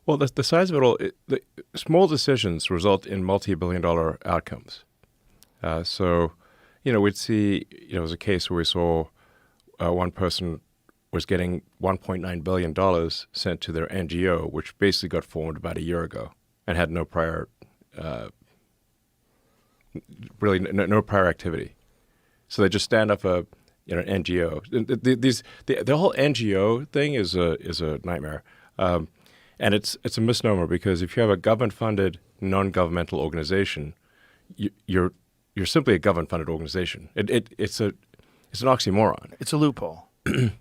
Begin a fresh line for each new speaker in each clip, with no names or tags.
Well, the size of it all, the small decisions result in multi-billion-dollar outcomes. So, we'd see, it was a case where we saw one person was getting $1.9 billion sent to their NGO, which basically got formed about a year ago and had no prior, really no prior activity. So they just stand up an NGO. The whole NGO thing is a nightmare, and it's a misnomer because if you have a government-funded non-governmental organization, you're simply a government-funded organization. It's an oxymoron.
It's a loophole.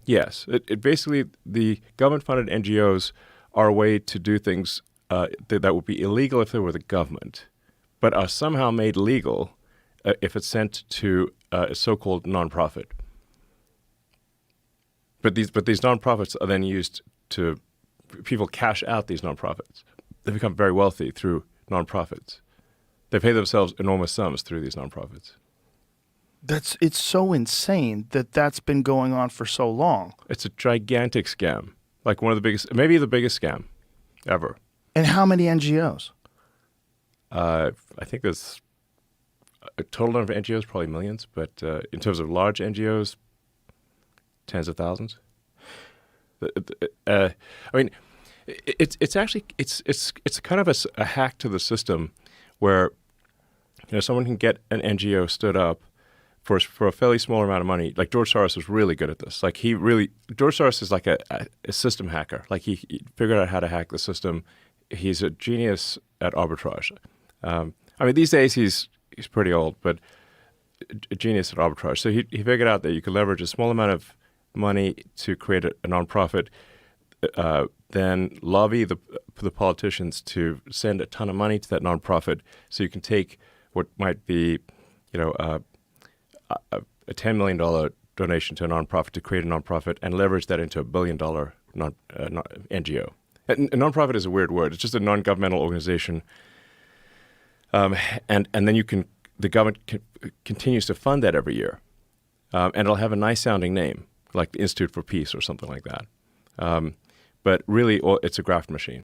Yes. It basically, the government-funded NGOs are a way to do things that would be illegal if they were the government, but are somehow made legal if it's sent to a so-called nonprofit. But these nonprofits are then used to, people cash out these nonprofits. They become very wealthy through nonprofits. They pay themselves enormous sums through these nonprofits.
It's so insane that that's been going on for so long.
It's a gigantic scam, like one of the biggest, maybe the biggest scam ever.
And how many NGOs?
I think there's a total number of NGOs, probably millions, but in terms of large NGOs, tens of thousands. I mean, it's actually kind of a hack to the system where someone can get an NGO stood up for a fairly small amount of money. Like George Soros was really good at this. Like George Soros is like a system hacker. Like he figured out how to hack the system. He's a genius at arbitrage. I mean, these days he's pretty old, but a genius at arbitrage. So he figured out that you could leverage a small amount of money to create a nonprofit, then lobby the politicians to send a ton of money to that nonprofit, so you can take what might be, a $10 million donation to a nonprofit to create a nonprofit and leverage that into $1 billion NGO. A nonprofit is a weird word. It's just a non-governmental organization, and then the government continues to fund that every year, and it'll have a nice sounding name like the Institute for Peace or something like that. But really, it's a graft machine.